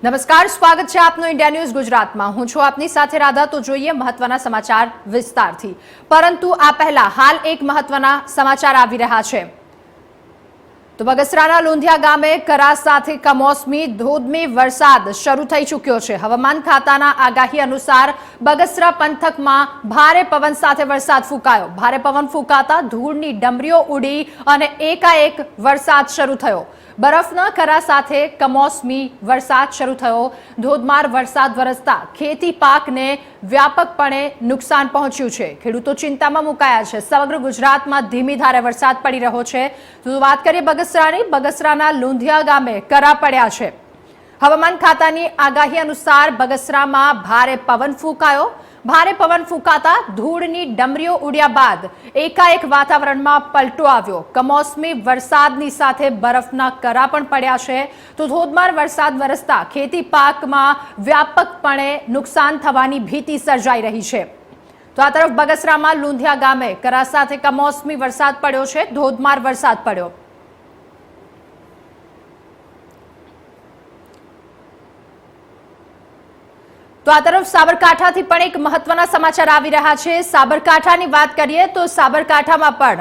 નમસ્કાર, સ્વાગત છે આપનું ઇન્ડિયા ન્યૂઝ ગુજરાતમાં। હું છું આપની સાથે રાધા। તો જોઈએ મહત્વના સમાચાર વિસ્તારથી, પરંતુ આ પહેલા હાલ એક મહત્વના સમાચાર આવી રહ્યા છે। તો બગસરાના લોંધિયા ગામે કરા સાથે કમોસમી ધોધમી વરસાદ શરૂ થઈ ચૂક્યો છે। હવામાન ખાતાના આગાહી અનુસાર બગસરા પંથકમાં ભારે પવન સાથે વરસાદ ફૂંકાયો। ભારે પવન ફૂંકાતા ધૂળની ડમરીઓ ઉડી અને એકાએક વરસાદ શરૂ થયો। બરફના કરા સાથે કમોસમી વરસાદ શરૂ થયો। ધોધમાર વરસાદ વરસતા ખેતી પાકને વ્યાપકપણે નુકસાન પહોંચ્યું છે। ખેડૂતો ચિંતામાં મુકાયા છે। સમગ્ર ગુજરાતમાં ધીમી ધારે વરસાદ પડી રહ્યો છે। તો વાત કરીએ બગસરાની, બગસરાના લોંધિયા ગામે કરા પડ્યા છે। હવામાન ખાતાની આગાહી અનુસાર બગસરામાં ભારે પવન ફૂંકાયો। ભારે પવન ફૂંકાતા ધૂળની ડમરીઓ ઉડ્યા બાદ એકાએક વાતાવરણમાં પલટો આવ્યો। કમોસમી વરસાદની સાથે બરફના કરા પણ પડ્યા છે। તો ધોધમાર વરસાદ વરસતા ખેતી પાકમાં વ્યાપકપણે નુકસાન થવાની ભીતિ સર્જાઈ રહી છે। તો આ તરફ બગસરામાં લોંધિયા ગામે કરા સાથે કમોસમી વરસાદ પડ્યો છે। ધોધમાર વરસાદ પડ્યો। તો આ તરફ સાબરકાંઠાથી પણ એક મહત્વના સમાચાર આવી રહ્યા છે। સાબરકાંઠાની વાત કરીએ તો સાબરકાંઠામાં પણ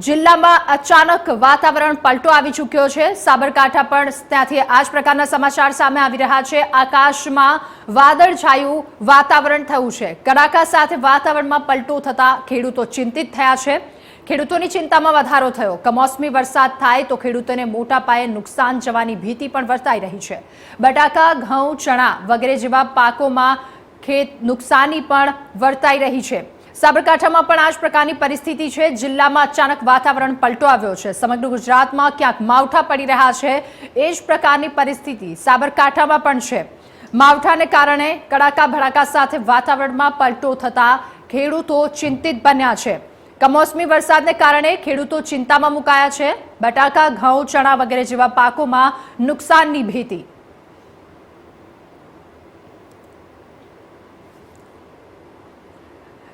જિલ્લામાં અચાનક વાતાવરણ પલટો આવી ચૂક્યો છે। સાબરકાંઠા પણ ત્યાંથી આ જ પ્રકારના સમાચાર સામે આવી રહ્યા છે। આકાશમાં વાદળછાયું વાતાવરણ થયું છે। કડાકા સાથે વાતાવરણમાં પલટો થતા ખેડૂતો ચિંતિત થયા છે। ખેડૂતોની ચિંતામાં વધારો થયો। કમોસમી વરસાદ થાય તો ખેડૂતોને મોટા પાયે નુકસાન જવાની ભીતિ પણ વર્તાઈ રહી છે। બટાકા, ઘઉં, ચણા વગેરે જેવા પાકોમાં ખેત નુકસાની પણ વર્તાઈ રહી છે। સાબરકાંઠામાં પણ આ જ પ્રકારની પરિસ્થિતિ છે। જિલ્લામાં અચાનક વાતાવરણ પલટો આવ્યો છે। સમગ્ર ગુજરાતમાં ક્યાંક માવઠા પડી રહ્યા છે। એ જ પ્રકારની પરિસ્થિતિ સાબરકાંઠામાં પણ છે। માવઠાને કારણે કડાકા ભડાકા સાથે વાતાવરણમાં પલટો થતા ખેડૂતો ચિંતિત બન્યા છે। કમોસમી વરસાદને કારણે ખેડૂતો ચિંતામાં મુકાયા છે। બટાકા, ઘઉં, ચણા વગેરે જેવા પાકોમાં નુકસાનની ભીતિ।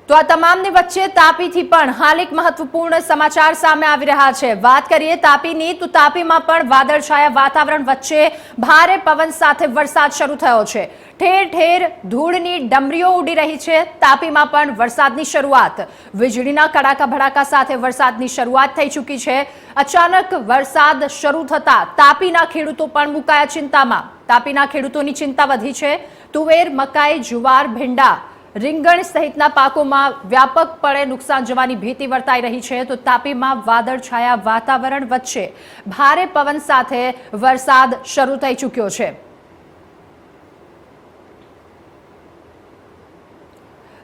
તો આ તમામની વચ્ચે તાપીથી પણ હાલ એક મહત્વપૂર્ણ સમાચાર સામે આવી રહ્યા છે। વાત કરીએ તાપીની, તો તાપીમાં પણ વાદળછાયા વાતાવરણ વચ્ચે ભારે પવન સાથે વરસાદ શરૂ થયો છે। ઠેર ઠેર ધૂળની ડમરીઓ ઉડી રહી છે। તાપીમાં પણ વરસાદની શરૂઆત, વીજળીના કડાકા ભડાકા સાથે વરસાદની શરૂઆત થઈ ચૂકી છે। અચાનક વરસાદ શરૂ થતા તાપીના ખેડૂતો પણ મુકાયા ચિંતામાં। તાપીના ખેડૂતોની ચિંતા વધી છે। તુવેર, મકાઈ, જુવાર, ભીંડા, રીંગણ સહિતના પાકોમાં વ્યાપકપણે નુકસાન જવાની ભીતિ વર્તાઈ રહી છે। તો તાપીમાં વાદળછાયા વાતાવરણ વચ્ચે ભારે પવન સાથે વરસાદ શરૂ થઈ ચૂક્યો છે।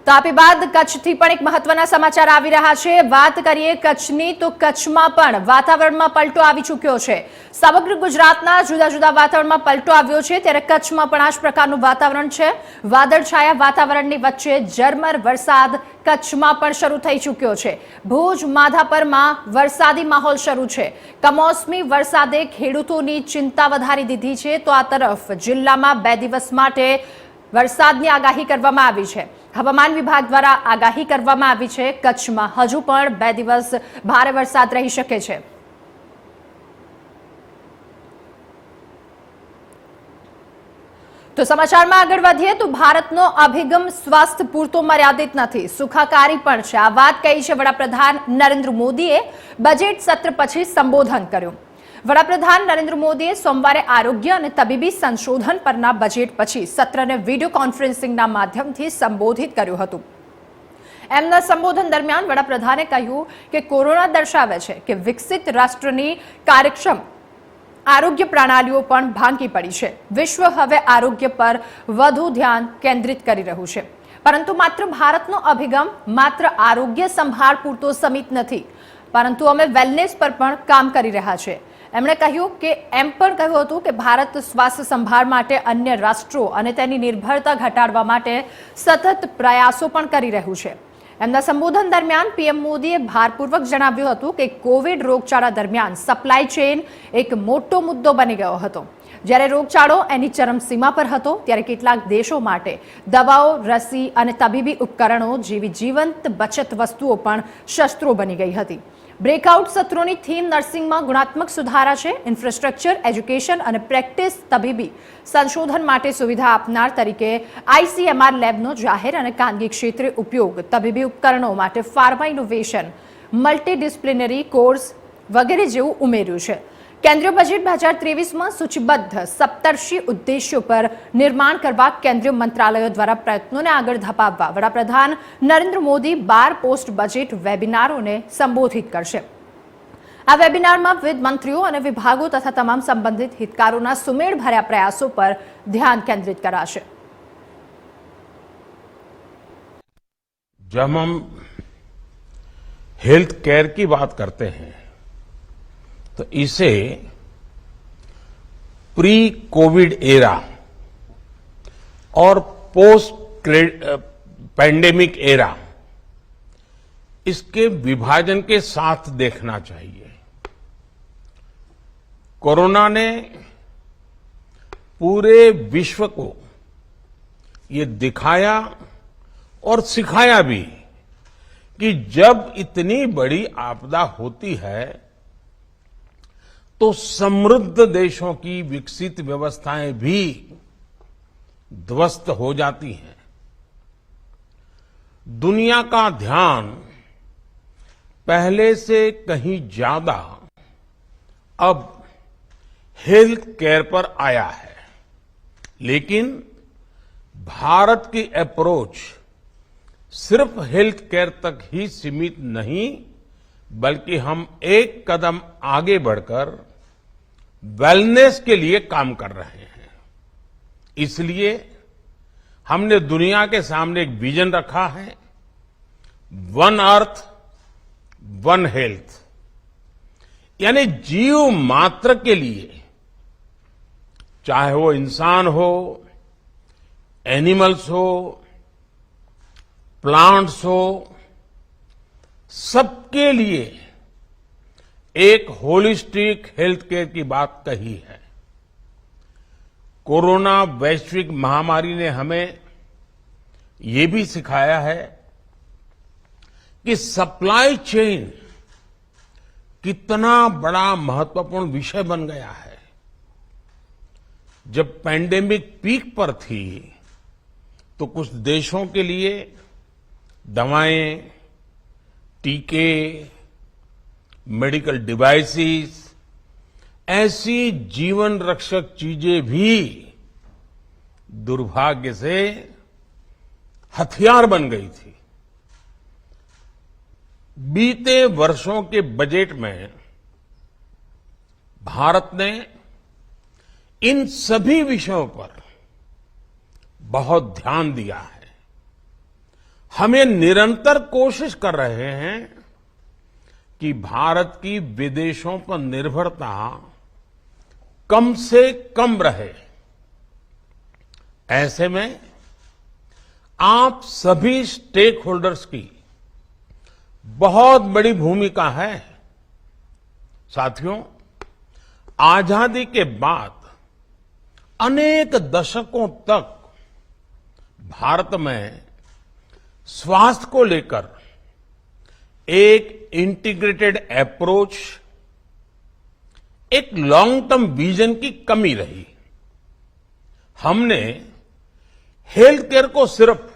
તાપી બાદ કચ્છથી પણ એક મહત્વના સમાચાર આવી રહ્યા છે। વાત કરીએ કચ્છની, તો કચ્છમાં પણ વાતાવરણમાં પલટો આવી ચૂક્યો છે। સમગ્ર ગુજરાતના જુદા જુદા વાતાવરણમાં પલટો આવ્યો છે, ત્યારે કચ્છમાં પણ આ જ પ્રકારનું વાતાવરણ છે। વાદળછાયા વાતાવરણની વચ્ચે ઝરમર વરસાદ કચ્છમાં પણ શરૂ થઈ ચૂક્યો છે। ભુજ, માધાપરમાં વરસાદી માહોલ શરૂ છે। કમોસમી વરસાદે ખેડૂતોની ચિંતા વધારી દીધી છે। તો આ તરફ જિલ્લામાં 2 દિવસ માટે વરસાદની આગાહી કરવામાં આવી છે। હવામાન વિભાગ દ્વારા આગાહી કરવામાં આવી છે। કચ્છમાં હજુ પણ 2 દિવસ ભારે વરસાદ રહી શકે છે। તો સમાચારમાં આગળ વધીએ તો ભારતનો અભિગમ સ્વાસ્થ્ય પૂરતો મર્યાદિત નથી, સુખાકારી પણ છે। આ વાત કહી છે વડાપ્રધાન નરેન્દ્ર મોદીએ બજેટ સત્ર પછી સંબોધન કર્યું। વડાપ્રધાન નરેન્દ્ર મોદીએ સોમવારે આરોગ્ય અને તબીબી સંશોધન પરના બજેટ પછી સત્રને વિડીયો કોન્ફરન્સિંગના માધ્યમથી સંબોધિત કર્યું હતું। એમના સંબોધન દરમિયાન વડાપ્રધાને કહ્યું કે કોરોના દર્શાવે છે કે વિકસિત રાષ્ટ્રની કાર્યક્ષમ આરોગ્ય પ્રણાલીઓ પણ ભાંગી પડી છે। વિશ્વ હવે આરોગ્ય પર વધુ ધ્યાન કેન્દ્રિત કરી રહ્યું છે, પરંતુ માત્ર ભારતનો અભિગમ માત્ર આરોગ્ય સંભાળ પૂરતો સીમિત નથી, પરંતુ અમે વેલનેસ પર પણ કામ કરી રહ્યા છીએ। એમણે કહ્યું કે એમ પણ કહ્યું હતું કે ભારત સ્વાસ્થ્ય સંભાળ માટે અન્ય રાષ્ટ્રો અને તેની નિર્ભરતા ઘટાડવા માટે સતત પ્રયાસો પણ કરી રહ્યું છે। એમના સંબોધન દરમિયાન પીએમ મોદીએ ભારપૂર્વક જણાવ્યું હતું કે કોવિડ રોગચાળા દરમિયાન સપ્લાય ચેઇન એક મોટો મુદ્દો બની ગયો હતો। જ્યારે રોગચાળો એની ચરમસીમા પર હતો, ત્યારે કેટલાક દેશો માટે દવાઓ, રસી અને તબીબી ઉપકરણો જેવી જીવંત બચત વસ્તુઓ પણ શસ્ત્રો બની ગઈ હતી। બ્રેકઆઉટ સત્રોની થીમ નર્સિંગમાં ગુણાત્મક સુધારા છે, ઇન્ફ્રાસ્ટ્રક્ચર, એજ્યુકેશન અને પ્રેક્ટિસ તબીબી સંશોધન માટે સુવિધા આપનાર તરીકે આઈસીએમઆર લેબનો જાહેર અને ખાનગી ક્ષેત્રે ઉપયોગ, તબીબી ઉપકરણો માટે ફાર્મા ઇનોવેશન, મલ્ટીડિસિપ્લિનરી કોર્સ વગેરે જેવું ઉમેર્યું છે. કેન્દ્રીય બજેટ 2023માં સૂચિબદ્ધ 17 ઉદ્દેશ્યો પર નિર્માણ કરવા કેન્દ્રીય મંત્રાલયો દ્વારા પ્રયત્નોને આગળ ધપાવવા વડાપ્રધાન નરેન્દ્ર મોદી 12 પોસ્ટ બજેટ વેબિનારોને સંબોધિત કરશે. આ વેબિનારમાં વિવિધ મંત્રીઓ અને વિભાગો તથા તમામ સંબંધિત હિતકારોના સુમેળભર્યા પ્રયાસો પર ધ્યાન કેન્દ્રિત કરાશે. जब हम हेल्थ केयर की बात करते हैं तो इसे प्री कोविड एरा और पोस्ट पैंडेमिक एरा इसके विभाजन के साथ देखना चाहिए. कोरोना ने पूरे विश्व को ये दिखाया और सिखाया भी कि जब इतनी बड़ी आपदा होती है तो समृद्ध देशों की विकसित व्यवस्थाएं भी ध्वस्त हो जाती हैं. दुनिया का ध्यान पहले से कहीं ज्यादा अब हेल्थ केयर पर आया है, लेकिन भारत की अप्रोच सिर्फ हेल्थ केयर तक ही सीमित नहीं, बल्कि हम एक कदम आगे बढ़कर वेलनेस के लिए काम कर रहे हैं. इसलिए हमने दुनिया के सामने एक विजन रखा है, वन अर्थ वन हेल्थ, यानी जीव मात्र के लिए, चाहे वो इंसान हो, एनिमल्स हो, प्लांट्स हो, सबके लिए एक होलिस्टिक हेल्थ केयर की बात कही है. कोरोना वैश्विक महामारी ने हमें ये भी सिखाया है कि सप्लाई चेन कितना बड़ा महत्वपूर्ण विषय बन गया है. जब पैंडेमिक पीक पर थी तो कुछ देशों के लिए दवाएं, टीके, मेडिकल डिवाइसेस, ऐसी जीवन रक्षक चीजें भी दुर्भाग्य से हथियार बन गई थी. बीते वर्षों के बजट में भारत ने इन सभी विषयों पर बहुत ध्यान दिया है. हमें निरंतर कोशिश कर रहे हैं कि भारत की विदेशों पर निर्भरता कम से कम रहे. ऐसे में आप सभी स्टेक होल्डर्स की बहुत बड़ी भूमिका है. साथियों, आजादी के बाद अनेक दशकों तक भारत में स्वास्थ्य को लेकर एक इंटीग्रेटेड अप्रोच, एक लॉन्ग टर्म विजन की कमी रही. हमने हेल्थ केयर को सिर्फ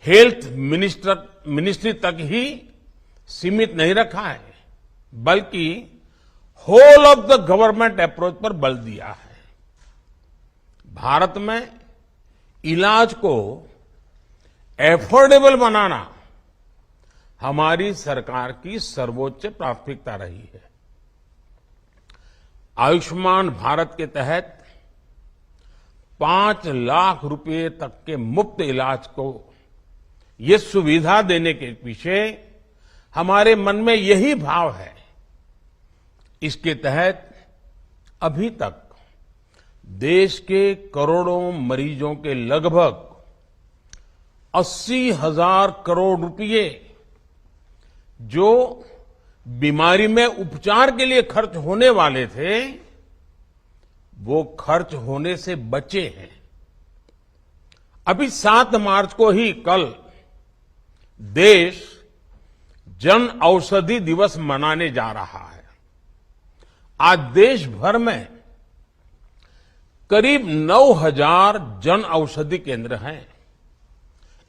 हेल्थ मिनिस्ट्री तक ही सीमित नहीं रखा है, बल्कि whole of the government approach पर बल दिया है. भारत में इलाज को एफोर्डेबल बनाना हमारी सरकार की सर्वोच्च प्राथमिकता रही है. आयुष्मान भारत के तहत 5 लाख रुपए तक के मुफ्त इलाज को ये सुविधा देने के पीछे हमारे मन में यही भाव है. इसके तहत अभी तक देश के करोड़ों मरीजों के लगभग 80,000 करोड़ रुपए जो बीमारी में उपचार के लिए खर्च होने वाले थे, वो खर्च होने से बचे हैं. अभी 7 मार्च को ही कल देश जन औषधि दिवस मनाने जा रहा है। आज देश भर में करीब 9,000 जन औषधि केंद्र हैं।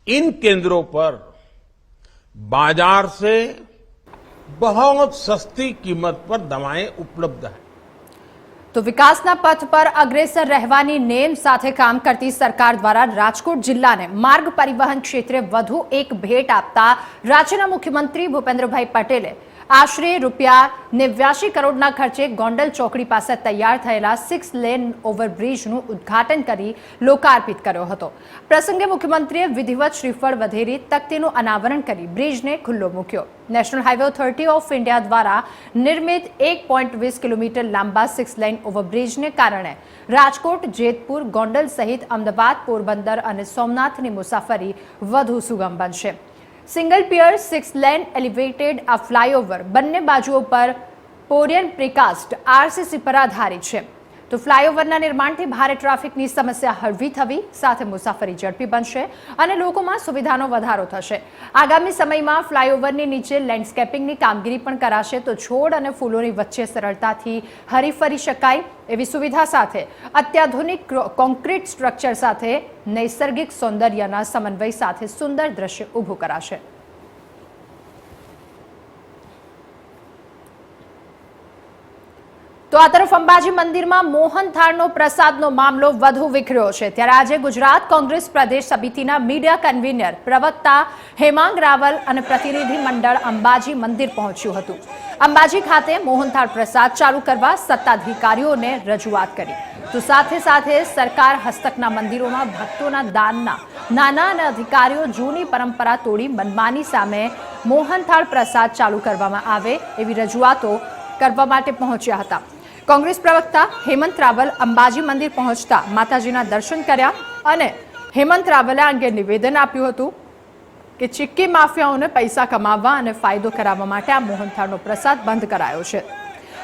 इन केंद्रों पर बाजार से बहुत सस्ती कीमत पर दवाएं उपलब्ध हैं। તો વિકાસના પથ પર અગ્રેસર રહેવાની નેમ સાથે કામ કરતી સરકાર દ્વારા રાજકોટ જિલ્લાને માર્ગ પરિવહન ક્ષેત્રે વધુ એક ભેટ આપતા રાજ્યના મુખ્યમંત્રી ભૂપેન્દ્રભાઈ પટેલે આશરે ₹89 કરોડના ખર્ચે ગોંડલ ચોકડી પાસે તૈયાર થયેલા 6 લેન ઓવરબ્રિજનું ઉદ્ઘાટન કરી લોકાર્પિત કર્યો હતો। પ્રસંગે મુખ્યમંત્રીએ વિધિવત શ્રીફળ વધેરી તકતીનું અનાવરણ કરી બ્રિજને ખુલ્લો મૂક્યો। National highway authority of India દ્વારા નિર્મિત 1.20 કિલોમીટર લાંબા 6 લેન ઓવરબ્રિજને કારણે રાજકોટ, જેતપુર, ગોંડલ સહિત અમદાવાદ, પોરબંદર અને સોમનાથની મુસાફરી વધુ સુગમ બનશે। સિંગલ પિયર 6 લેન એલિવેટેડ આ ફ્લાયઓવર બંને બાજુઓ પર પોરિયન પ્રિકાસ્ટ આરસીસી પર આધારિત છે। તો ફ્લાયઓવરના નિર્માણથી ભારે ટ્રાફિકની સમસ્યા હળવી થવી સાથે મુસાફરી ઝડપી બનશે અને લોકોમાં સુવિધાનો વધારો થશે। આગામી સમયમાં ફ્લાયઓવરની નીચે લેન્ડસ્કેપિંગની કામગીરી પણ કરાશે તો છોડ અને ફૂલોની વચ્ચે સરળતાથી હરીફરી શકાય એવી સુવિધા સાથે અત્યાધુનિક કોન્ક્રીટ સ્ટ્રક્ચર સાથે નૈસર્ગિક સૌંદર્યના સમન્વય સાથે સુંદર દ્રશ્ય ઊભું કરાશે। તો આ તરફ અંબાજી મંદિરમાં મોહનથાળનો પ્રસાદનો મામલો વધુ વિખર્યો છે। ત્યારે આજે ગુજરાત કોંગ્રેસ પ્રદેશ સમિતિના મીડિયા કન્વીનર પ્રવક્તા હેમાંગ રાવલ અને પ્રતિનિધિ મંડળ અંબાજી મંદિર પહોંચ્યું હતું। અંબાજી ખાતે મોહનથાળ પ્રસાદ ચાલુ કરવા સત્તાધિકારીઓને રજૂઆત કરી તો સાથે સાથે સરકાર હસ્તકના મંદિરોમાં ભક્તોના દાનના નાના અને અધિકારીઓ જૂની પરંપરા તોડી મનમાની સામે મોહનથાળ પ્રસાદ ચાલુ કરવામાં આવે એવી રજૂઆતો કરવા માટે પહોંચ્યા હતા। કોંગ્રેસ પ્રવક્તા હેમંત રાવલ અંબાજી મંદિર પહોંચતા માતાજીના દર્શન કર્યા અને હેમંત રાવલે આ અંગે નિવેદન આપ્યું હતું કે ચિક્કી માફિયાઓને પૈસા કમાવવા અને ફાયદો કરાવવા માટે આ મોહનથાળનો પ્રસાદ બંધ કરાયો છે।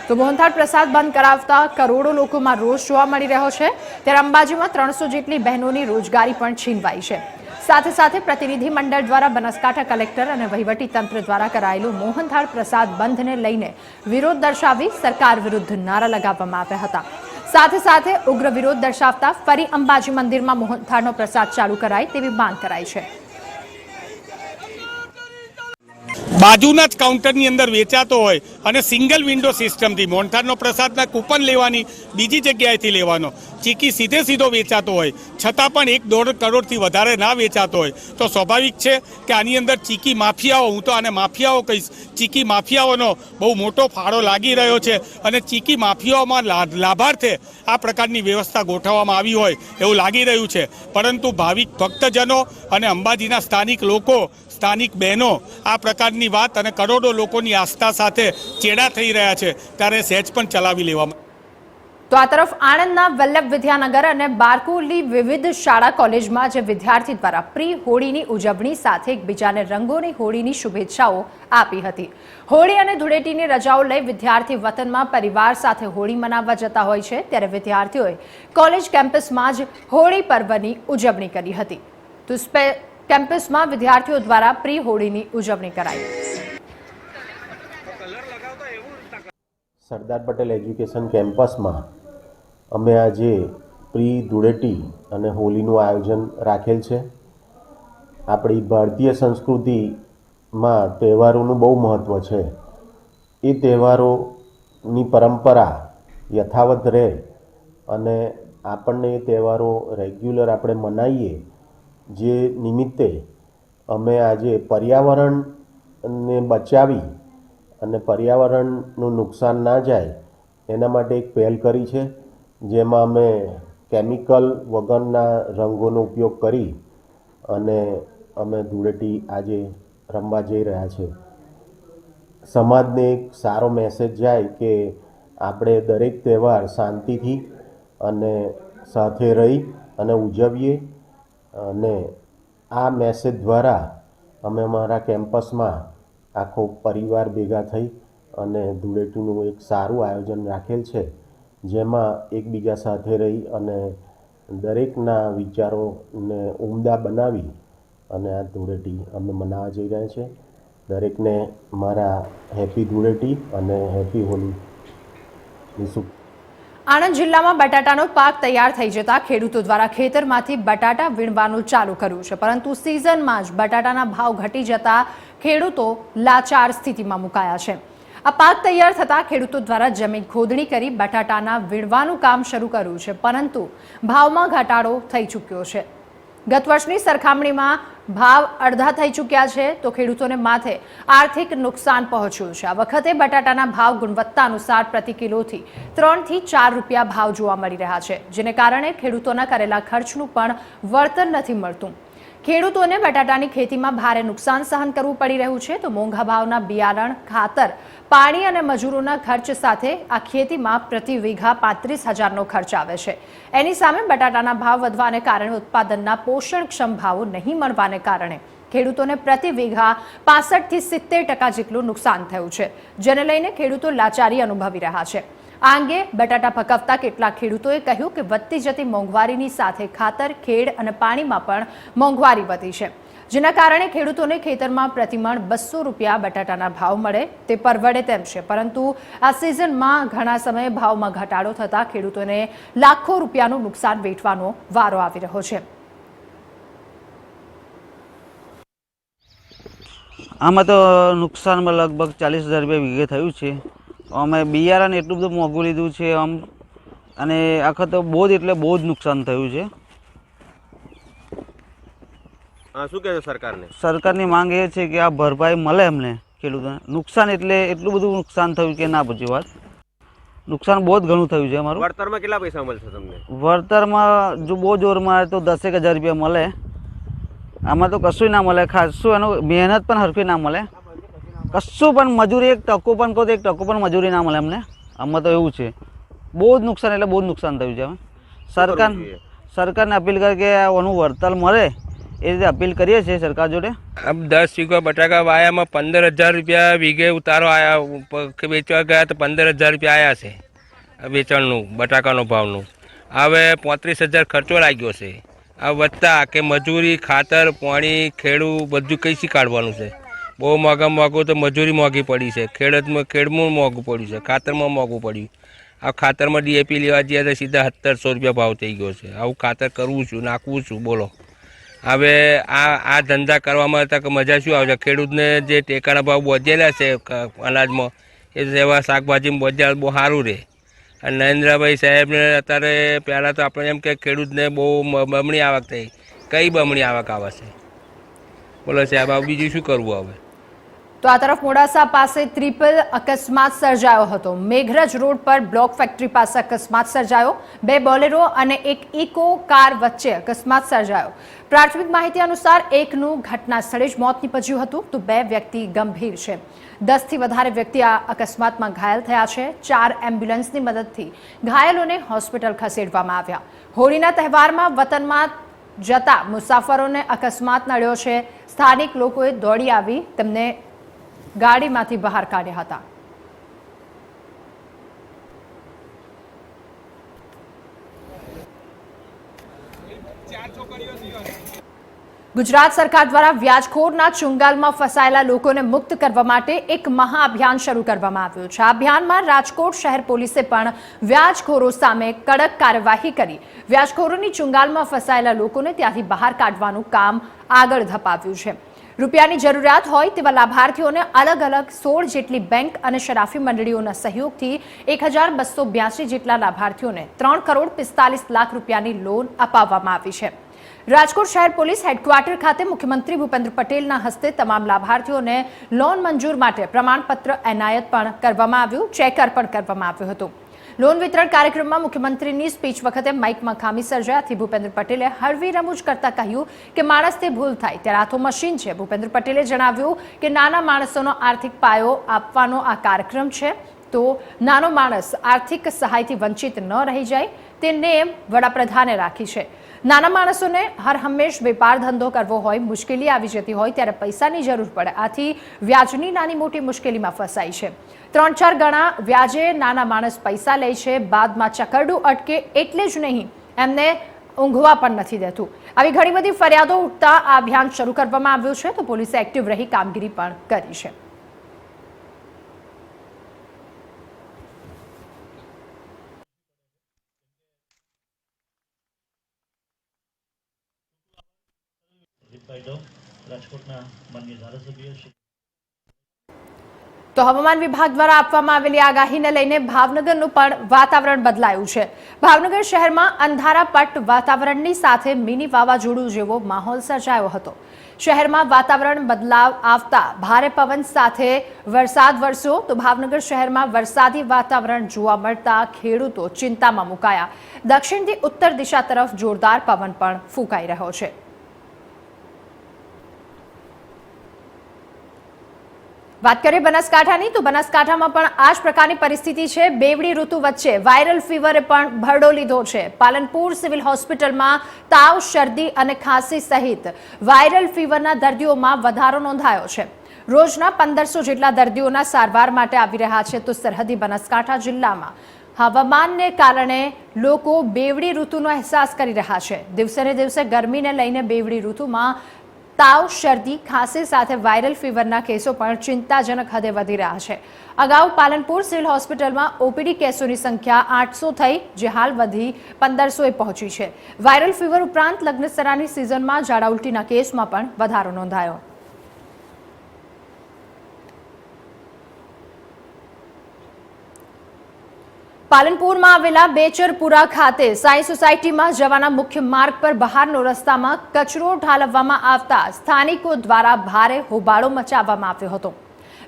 તો મોહનથાળ પ્રસાદ બંધ કરાવતા કરોડો લોકોમાં રોષ જોવા મળી રહ્યો છે। ત્યારે અંબાજીમાં 300 જેટલી બહેનોની રોજગારી પણ છીનવાઈ છે। સાથે સાથે પ્રતિનિધિ મંડળ દ્વારા બનાસકાંઠા કલેક્ટર અને વહીવટી તંત્ર દ્વારા કરાયેલું મોહનથાળ પ્રસાદ બંધને લઈને વિરોધ દર્શાવી સરકાર વિરુદ્ધ નારા લગાવવામાં આવ્યા હતા। સાથે સાથે ઉગ્ર વિરોધ દર્શાવતા ફરી અંબાજી મંદિરમાં મોહનથાળનો પ્રસાદ ચાલુ કરાય તેવી માંગ કરાઈ છે। બાજુના જ કાઉન્ટરની અંદર વેચાતો હોય અને સિંગલ વિન્ડો સિસ્ટમથી મોહનથાળનો પ્રસાદના કૂપન લેવાની બીજી જગ્યાએથી લેવાનો, ચીકી સીધો વેચાતો હોય છતાં પણ 1.5 કરોડથી વધારે ના વેચાતો હોય તો સ્વાભાવિક છે કે આની અંદર ચીકી માફિયાઓ, હું તો આને માફિયાઓ કહીશ, ચીકી માફિયાઓનો બહુ મોટો ફાળો લાગી રહ્યો છે અને ચીકી માફિયાઓમાં લાભાર્થે આ પ્રકારની વ્યવસ્થા ગોઠવવામાં આવી હોય એવું લાગી રહ્યું છે। પરંતુ ભાવિક ભક્તજનો અને અંબાજીના સ્થાનિક લોકો, સ્થાનિક બહેનો આ પ્રકારની વાત અને કરોડો લોકોની આસ્થા સાથે ચેડા થઈ રહ્યા છે ત્યારે સહેજ પણ ચલાવી લેવામાં। તો આ તરફ આણંદના વલ્લભ વિદ્યાનગર અને બારકોલી વિવિધ શાળા કોલેજમાં જે વિદ્યાર્થી દ્વારા પ્રી હોળીની ઉજવણી સાથે એકબીજાને રંગોની હોળીની શુભેચ્છાઓ આપી હતી। હોળી અને ધૂળેટીની રજાઓ લઈ વિદ્યાર્થી વતનમાં પરિવાર સાથે હોળી મનાવવા જતા હોય છે ત્યારે વિદ્યાર્થીઓએ કોલેજ કેમ્પસમાં જ હોળી પર્વની ઉજવણી કરી હતી। તો કેમ્પસમાં વિદ્યાર્થીઓ દ્વારા પ્રી હોળીની ઉજવણી કરાઈ। સરદાર પટેલ એજ્યુકેશન કેમ્પસમાં અમે આજે પ્રી ધૂળેટી અને હોળીનું આયોજન રાખેલ છે। આપણી ભારતીય સંસ્કૃતિમાં તહેવારોનું બહુ મહત્ત્વ છે। એ તહેવારોની પરંપરા યથાવત રહે અને આપણને એ તહેવારો રેગ્યુલર આપણે મનાવીએ, જે નિમિત્તે અમે આજે પર્યાવરણને બચાવી અને પર્યાવરણનું નુકસાન ના જાય એના માટે એક પહેલ કરી છે, જેમાં અમે કેમિકલ વગરના રંગોનો ઉપયોગ કરી અને અમે ધૂળેટી આજે રમવા જઈ રહ્યા છે। સમાજને એક સારો મેસેજ જાય કે આપણે દરેક તહેવાર શાંતિથી અને સાથે રહી અને ઉજવીએ અને આ મેસેજ દ્વારા અમે અમારા કેમ્પસમાં આખો પરિવાર ભેગા થઈ અને ધૂળેટીનું એક સારું આયોજન રાખેલ છે, જેમાં એકબીજા સાથે રહી અને દરેકના વિચારોને ઉમદા બનાવી અને આ ધૂળેટી અમે મનાવવા જઈ રહ્યા છીએ। દરેકને મારા હેપી ધૂળેટી અને હેપી હોલીની શુભ. આણંદ જિલ્લામાં બટાટાનો પાક તૈયાર થઈ જતા ખેડૂતો દ્વારા ખેતરમાંથી બટાટા વીણવાનું ચાલુ કર્યું છે, પરંતુ સિઝનમાં જ બટાટાના ભાવ ઘટી જતા ખેડૂતો લાચાર સ્થિતિમાં મુકાયા છે. આ પાક તૈયાર થતા ખેડૂતો દ્વારા જમીન ખોદણી કરી બટાટાના વીણવાનું કામ શરૂ કર્યું છે, પરંતુ ભાવમાં ઘટાડો થઈ ચૂક્યો છે. ગત વર્ષની સરખામણીમાં ભાવ અડધા થઈ ચૂક્યા છે, તો ખેડૂતોને માથે આર્થિક નુકસાન પહોંચ્યું છે. આ વખતે બટાટાના ભાવ ગુણવત્તા અનુસાર પ્રતિ કિલોથી 3 થી 4 રૂપિયા ભાવ જોવા મળી રહ્યા છે, જેને કારણે ખેડૂતોના કરેલા ખર્ચનું પણ વળતર નથી મળતું. ખેડૂતોને બટાટાની ખેતીમાં ભારે નુકસાન સહન કરવું પડી રહ્યું છે, તો મોંઘા ભાવના બિયારણ, ખાતર, પાણી અને મજૂરોના ખર્ચ સાથે આ ખેતીમાં પ્રતિ વીઘા 35,000નો ખર્ચ આવે છે. એની સામે બટાટાના ભાવ વધવાને કારણે ઉત્પાદનના પોષણક્ષમ ભાવો નહીં મળવાને કારણે ખેડૂતોને પ્રતિ વીઘા 65 થી 70% જેટલું નુકસાન થયું છે, જેને લઈને ખેડૂતો લાચારી અનુભવી રહ્યા છે. આ અંગે બટાટા પકવતા કેટલાક ખેડૂતોએ કહ્યું કે વધતી જતી મોંઘવારીની સાથે ખાતર, ખેડ અને પાણીમાં પણ મોંઘવારી વધી છે, જેના કારણે ખેડૂતોને ખેતરમાં પ્રતિમણ 200 રૂપિયા બટાટાના ભાવ મળે તે પરવડે તેમ છે, પરંતુ આ સિઝનમાં ઘણા સમયે ભાવમાં ઘટાડો થતાં ખેડૂતોને લાખો રૂપિયાનું નુકસાન વેઠવાનો વારો આવી રહ્યો છે. આમાં તો નુકસાનમાં લગભગ 40,000 રૂપિયા વીઘે થયું છે. અમે બિયારણ એટલું બધું મોંઘું લીધું છે અને આખા તો બહુ જ નુકસાન થયું છે. શું કહે છે સરકારને? સરકારની માંગ એ છે કે આ ભરપાઈ મળે અમને ખેડૂતોને. નુકસાન એટલે એટલું બધું નુકસાન થયું કે ના પૂછી વાત. નુકસાન બહુ જ ઘણું થયું છે અમારું. વળતરમાં કેટલા પૈસા મળશે તમને? વળતરમાં જો બહુ જોરમાં તો 10,000 રૂપિયા મળે. આમાં તો કશું ના મળે, ખાસું એનું મહેનત પણ હરખી ના મળે, કશું પણ મજૂરી એક ટકો પણ કહો તો એક ટકો પણ મજૂરી ના મળે અમને. આમાં તો એવું છે, બહુ જ નુકસાન એટલે બહુ જ નુકસાન થયું છે. અમે સરકારને અપીલ કરે કે આનું વળતર મળે એ રીતે અપીલ કરીએ છીએ સરકાર જોડે. अब 10 વીઘા બટાકા વાયામાં 15,000 રૂપિયા વીઘે ઉતારો આવ્યા, વેચવા ગયા તો 15,000 રૂપિયા આવ્યા છે વેચાણનું, બટાકાનો ભાવનું. હવે 35,000 ખર્ચો લાગ્યો છે. આ વધતા કે મજૂરી, ખાતર, પાણી, ખેડૂ બધું કઈથી કાઢવાનું છે. બહુ મોંઘું તો મજૂરી મોંઘી પડી છે, ખેડમાં મોંઘું પડ્યું છે, ખાતરમાં મોંઘું પડ્યું. આ ખાતરમાં DAP લેવા જઈએ તો સીધા 1700 રૂપિયા ભાવ થઈ ગયો છે. આવું ખાતર કરવું છું, નાખવું છું, બોલો. હવે આ ધંધા કરવામાં તો મજા શું આવશે? ખેડૂતને જે ટેકાના ભાવ બોધેલા છે અનાજમાં, એ સેવા શાકભાજીમાં બોધ્યા બહુ સારું રહે. અને નરેન્દ્રભાઈ સાહેબને અત્યારે પહેલાં તો આપણે એમ કે ખેડૂતને બહુ બમણી આવક થઈ, કઈ બમણી આવક આવે છે બોલો સાહેબ? આ બીજું શું કરવું હવે? તો આ તરફ મોડાસા પાસે ટ્રિપલ અકસ્માત સર્જાયો હતો. મેઘરજ રોડ પર બ્લોક ફેક્ટરી પાસે અકસ્માત સર્જાયો. 2 બોલેરો અને એક ઇકો કાર વચ્ચે અકસ્માત સર્જાયો. પ્રાથમિક માહિતી અનુસાર એકનું ઘટના સ્થળે જ મોત નીપજ્યું હતું, તો 2 વ્યક્તિ ગંભીર છે. 10 થી વધારે વ્યક્તિ આ અકસ્માતમાં ઘાયલ થયા છે. 4 એમ્બ્યુલન્સની મદદથી ઘાયલોને હોસ્પિટલ ખસેડવામાં આવ્યા. હોળીના તહેવારમાં વતનમાં જતા મુસાફરોને અકસ્માત નડ્યો છે. સ્થાનિક લોકોએ દોડી આવી તેમને ગાડીમાંથી બહાર કાઢ્યા હતા. ગુજરાત સરકાર દ્વારા વ્યાજખોરના ચુંગાલમાં ફસાયેલા લોકોને મુક્ત કરવા માટે એક મહાઅભિયાન શરૂ કરવામાં આવ્યું છે. આ અભિયાનમાં રાજકોટ શહેર પોલીસે પણ વ્યાજખોરો સામે કડક કાર્યવાહી કરી વ્યાજખોરોની ચુંગાલમાં ફસાયેલા લોકોને ત્યાંથી બહાર કાઢવાનું કામ આગળ ધપાવ્યું છે. રૂપિયાની જરૂરિયાત હોય તેવા લાભાર્થીઓને અલગ અલગ 16 જેટલી બેંક અને શરાફી મંડળીઓના સહયોગથી 1,282 જેટલા લાભાર્થીઓને 3,45 લાખ રૂપિયાની લોન અપાવવામાં આવી છે. રાજકોટ શહેર પોલીસ હેડક્વાર્ટર ખાતે મુખ્યમંત્રી ભૂપેન્દ્ર પટેલના હસ્તે તમામ લાભાર્થીઓને લોન મંજૂર માટે પ્રમાણપત્ર એનાયત પણ કરવામાં આવ્યું. ચેક અર્પણ કરવામાં આવ્યું હતું. લોન વિતરણ કાર્યક્રમમાં મુખ્યમંત્રીની સ્પીચ વખતે માઇકમાં ખામી સર્જાયાથી ભૂપેન્દ્ર પટેલે હળવી રમૂજ કરતા કહ્યું કે માણસથી ભૂલ થાય ત્યારે આ તો મશીન છે. ભૂપેન્દ્ર પટેલે જણાવ્યું કે નાના માણસોનો આર્થિક પાયો આપવાનો આ કાર્યક્રમ છે, તો નાનો માણસ આર્થિક સહાયથી વંચિત ન રહી જાય તે નેમ વડાપ્રધાને રાખી છે. નાના માણસોને હર હંમેશ વેપાર ધંધો કરવો હોય, મુશ્કેલી આવી જતી હોય ત્યારે પૈસાની જરૂર પડે, આથી વ્યાજની નાની મોટી મુશ્કેલીમાં ફસાય છે. 3-4 ગણા વ્યાજે નાના માણસ પૈસા લે છે. બાદમાં ચકરડું અટકે એટલે જ નહીં, એમને ઊંઘવા પણ નથી દેતું। આવી ઘણી બધી ફરિયાદો ઉઠતા આ અભિયાન શરૂ કરવામાં આવ્યું છે, તો પોલીસે એક્ટિવ રહી કામગીરી પણ કરી છે। તો હવામાન વિભાગ દ્વારા આપવામાં આવેલી આગાહીને લઈને ભાવનગરનું પણ વાતાવરણ બદલાયું છે। ભાવનગર શહેરમાં અંધારાપટ વાતાવરણની સાથે મિની વાવાઝોડું જેવો માહોલ સર્જાયો હતો। શહેરમાં વાતાવરણ બદલાવ આવતા ભારે પવન સાથે વરસાદ વરસ્યો, તો ભાવનગર શહેરમાં વરસાદી વાતાવરણ જોવા મળતા ખેડૂતો ચિંતામાં મુકાયા। દક્ષિણથી ઉત્તર દિશા તરફ જોરદાર પવન પણ ફૂંકાઈ રહ્યો છે। વાત કરીએ બનાસકાંઠાની, તો બનાસકાંઠામાં પણ આ જ પ્રકારની પરિસ્થિતિ છે। બેવડી ઋતુ વચ્ચે વાયરલ ફીવરે પણ ભરડો લીધો છે। પાલનપુર સિવિલ હોસ્પિટલમાં તાવ, શરદી અને ખાંસી સહિત વાયરલ ફીવરના દર્દીઓમાં વધારો નોંધાયો છે। રોજના 1500 જેટલા દર્દીઓના સારવાર માટે આવી રહ્યા છે। તો સરહદી બનાસકાંઠા જિલ્લામાં હવામાનને કારણે લોકો બેવડી ઋતુનો અહેસાસ કરી રહ્યા છે। દિવસે ને દિવસે ગરમીને લઈને બેવડી ઋતુમાં તાવ, શરદી, ખાંસી સાથે વાયરલ ફીવરના કેસો પણ ચિંતાજનક હદે વધી રહ્યા છે। અગાઉ પાલનપુર સિવિલ હોસ્પિટલમાં ઓપીડી કેસોની સંખ્યા 800 થઈ, જે હાલ વધી 1500 પહોંચી છે। વાયરલ ફીવર ઉપરાંત લગ્નસરાની સિઝનમાં ઝાડા ઉલટીના કેસમાં પણ વધારો નોંધાયો। પાલનપુરમાં આવેલા બેચરપુરા ખાતે સાઈ સોસાયટીમાં જવાના મુખ્ય માર્ગ પર બહારનો રસ્તામાં કચરો ઠાલવવામાં આવતા સ્થાનિકો દ્વારા ભારે હોબાળો મચાવવામાં આવ્યો હતો,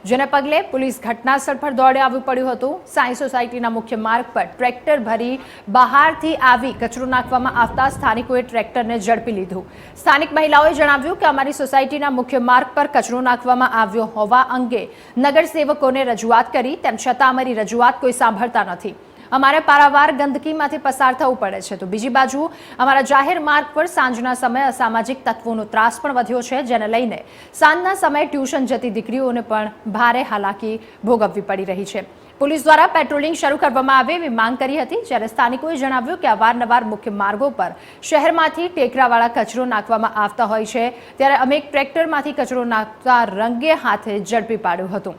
જેને પગલે પોલીસ ઘટનાસ્થળ પર દોડી આવવું પડ્યું હતું। સાઈ સોસાયટીના મુખ્ય માર્ગ પર ટ્રેક્ટર ભરી બહારથી આવી કચરો નાખવામાં આવતા સ્થાનિકોએ ટ્રેક્ટરને ઝડપી લીધું। સ્થાનિક મહિલાઓએ જણાવ્યું કે અમારી સોસાયટીના મુખ્ય માર્ગ પર કચરો નાખવામાં આવ્યો હોવા અંગે નગરસેવકોને રજૂઆત કરી, તેમ છતાં અમારી રજૂઆત કોઈ સાંભળતા નથી। અમારે પારાવાર ગંદકીમાંથી પસાર થવું પડે છે। તો બીજી બાજુ અમારા જાહેર માર્ગ પર સાંજના સમયે અસામાજિક તત્વોનો ત્રાસ પણ વધ્યો છે, જેને લઈને સાંજના સમયે ટ્યુશન જતી દીકરીઓને પણ ભારે હાલાકી ભોગવવી પડી રહી છે। પોલીસ દ્વારા પેટ્રોલિંગ શરૂ કરવામાં આવે એવી માંગ કરી હતી, જ્યારે સ્થાનિકોએ જણાવ્યું કે અવારનવાર મુખ્ય માર્ગો પર શહેરમાંથી ટેકરાવાળા કચરો નાખવામાં આવતા હોય છે, ત્યારે અમે એક ટ્રેક્ટરમાંથી કચરો નાખતા રંગે હાથે ઝડપી પાડ્યું હતું।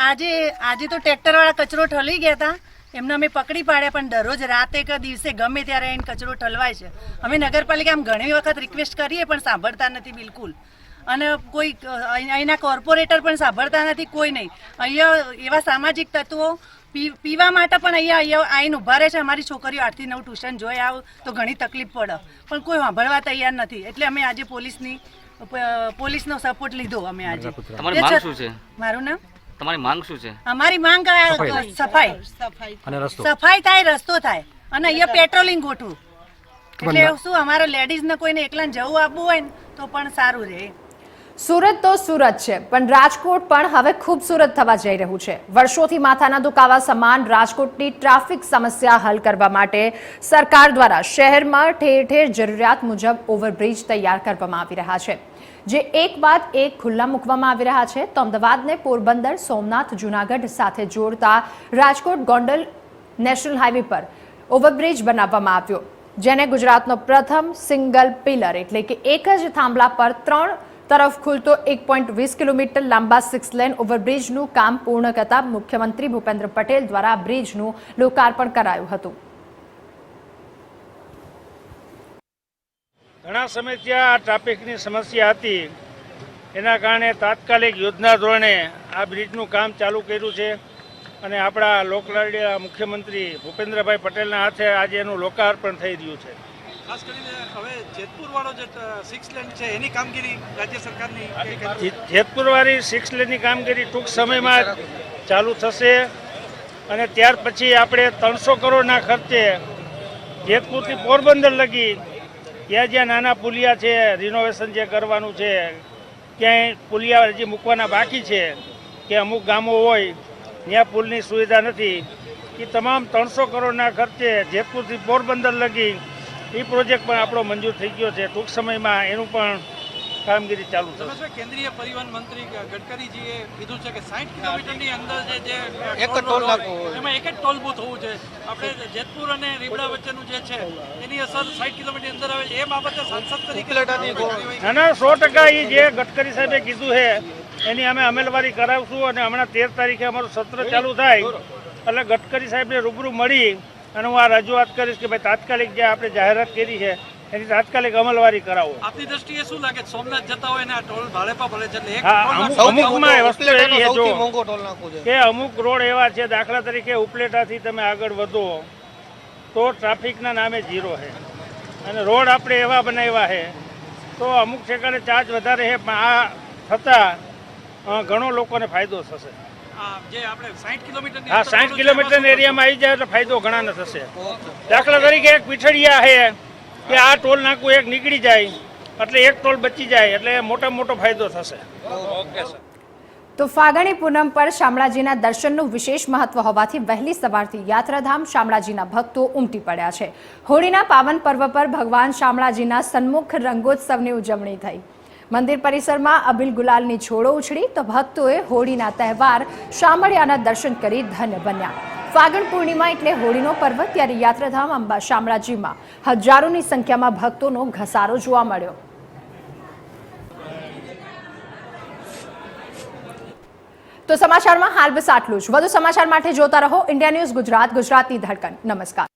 આજે તો ટ્રેક્ટરવાળા કચરો ઠલવી ગયા હતા, એમને અમે પકડી પાડ્યા, પણ દરરોજ રાતે કે દિવસે ગમે ત્યારે એને કચરો ઠલવાય છે। અમે નગરપાલિકામાં ઘણી વખત રિક્વેસ્ટ કરીએ પણ સાંભળતા નથી બિલકુલ, અને કોઈ અહીંના કોર્પોરેટર પણ સાંભળતા નથી, કોઈ નહીં। અહીંયા એવા સામાજિક તત્વો પીવા માટે પણ અહીંયા આવીને ઊભા રહે છે। અમારી છોકરીઓ 8 થી 9 ટ્યુશન જોઈ આવ તો ઘણી તકલીફ પડે, પણ કોઈ સાંભળવા તૈયાર નથી, એટલે અમે આજે પોલીસનો સપોર્ટ લીધો। અમે આજે મારું નામ તમારી માંગ શું છે? અમારી માંગ સફાઈ થાય, રસ્તો થાય, અને અહીંયા પેટ્રોલિંગ ગોઠવું, એટલે શું અમારે લેડીઝને કોઈને એકલાને જવું આપવું હોય ને તો પણ સારું રહે। સુરત તો સુરત છે, પણ રાજકોટ પણ હવે ખૂબસૂરત થવા જઈ રહ્યું છે। વર્ષોથી માથાના દુખાવા સમાન રાજકોટની ટ્રાફિક સમસ્યા હલ કરવા માટે સરકાર દ્વારા શહેરમાં ઠેર ઠેર જરૂરિયાત મુજબ ઓવરબ્રિજ તૈયાર કરવામાં આવી રહ્યા છે, જે એક બાદ એક ખુલ્લા મૂકવામાં આવી રહ્યા છે। તો અમદાવાદને પોરબંદર, સોમનાથ, જૂનાગઢ સાથે જોડતા રાજકોટ ગોંડલ નેશનલ હાઈવે પર ઓવરબ્રિજ બનાવવામાં આવ્યો, જેને ગુજરાતનો પ્રથમ સિંગલ પિલર એટલે કે એક જ થાંભલા પર 3 તરફ ખુલતો 1.20 કિલોમીટર લાંબા 6 લેન ઓવરબ્રિજનું કામ પૂર્ણ કરતા મુખ્યમંત્રી ભૂપેન્દ્ર પટેલ દ્વારા બ્રિજનું લોકાર્પણ કરાયું હતું। ઘણા સમયથી આ ટ્રાફિકની સમસ્યા હતી, એના કારણે તાત્કાલિક યોજના ધોરણે આ બ્રિજનું કામ ચાલુ કર્યું છે, અને આપણા લોકલાડીલા મુખ્યમંત્રી ભૂપેન્દ્રભાઈ પટેલના હાથે આજે એનું લોકાર્પણ થઈ રહ્યું છે। ખાસ કરીને હવે જેતપુરવાળો જે 6 લેન છે એની કામગીરી રાજ્ય સરકારની જેતપુરવાળી 6 લેનની કામગીરી ટૂંક સમયમાં ચાલુ થશે, અને ત્યાર પછી આપણે 300 કરોડના ખર્ચે જેતપુરથી પોરબંદર લગી જ્યાં નાના પુલિયા છે, રિનોવેશન જે કરવાનું છે, ક્યાંય પુલિયા હજી મૂકવાના બાકી છે, કે અમુક ગામો હોય ત્યાં પુલની સુવિધા નથી, એ તમામ 300 કરોડના ખર્ચે જેતપુરથી પોરબંદર લગી એ પ્રોજેક્ટ પણ આપણો મંજૂર થઈ ગયો છે। ટૂંક સમયમાં એનું પણ કામગીરી ચાલુ થશે. રમેશભાઈ, કેન્દ્રીય પરિવહન મંત્રી ગડકરીજીએ કીધું છે કે 60 કિલોમીટરની અંદર જે એક જ ટોલ નાકું હોય, એમાં એક જ ટોલ બૂથ હોવું જોઈએ. આપણે જેતપુર અને રીબડા વચ્ચેનું જે છે એની અસર 60 કિલોમીટર અંદર આવે છે. એ બાબતે સાંસદ તરીકે ના 100% એ જે ગડકરી સાહેબે કીધું છે એની અમે અમલવારી કરાવશું અને હમણાં 13 તારીખે અમારું સત્ર ચાલુ થાય એટલે ગડકરી સાહેબને રૂબરૂ મળી અને હું આ રજૂઆત કરીશ કે ભાઈ તાત્કાલિક જે આપણે જાહેરાત કરી છે એની તાત્કાલિક અમલવારી કરાવો. આપની દ્રષ્ટિએ શું લાગે? સોમનાથ જતા હોય ને આ ટોલ ભાડે પર ભરે છે એટલે એક હા, ટોલ અમુકમાં એ વસ્તુ એવી છે જો મોંઘો ટોલ નાકું છે કે અમુક રોડ એવા છે, દાખલા તરીકે ઉપલેટાથી તમે આગળ વધો તો ટ્રાફિકના નામે 0 છે અને રોડ આપણે એવા બનાવ્યા છે તો અમુક ઠેકાણે ચાર્જ વધારે છે, પણ આ થતાં ઘણો લોકોને ફાયદો થશે. જે આપણે 60 કિલોમીટરની હા, 60 કિલોમીટર એરિયામાં આવી જાય તો ફાયદો ઘણાને થશે. દાખલા તરીકે એક પીઠડિયા છે કે આ ટોલ નાકું એક નીકળી જાય એટલે એક ટોલ બચી જાય એટલે મોટામાં મોટો ફાયદો થશે. તો ફાગણી પૂનમ પર શામળાજીના દર્શનનું વિશેષ મહત્વ હોવાથી વહેલી સવારથી યાત્રાધામ શામળાજીના ભક્તો ઉમટી પડ્યા છે. હોળીના પાવન પર્વ પર ભગવાન શામળાજીના સન્મુખ રંગોત્સવની ઉજવણી થઈ. મંદિર પરિસરમાં અબીલ ગુલાલની છોડો ઉછળી તો ભક્તોએ હોળીના તહેવાર શામળિયાના દર્શન કરી ધન્ય બન્યા. ફાગણ પૂર્ણિમા એટલે હોળીનો પર્વ, ત્યારે યાત્રાધામ અંબા શામળાજીમાં હજારોની સંખ્યામાં ભક્તોનો ઘસારો જોવા મળ્યો. તો સમાચારમાં હાલ બસ આટલું જ. વધુ સમાચાર માટે જોતા રહો ઇન્ડિયા ન્યૂઝ ગુજરાત, ગુજરાતની ધડકન. નમસ્કાર.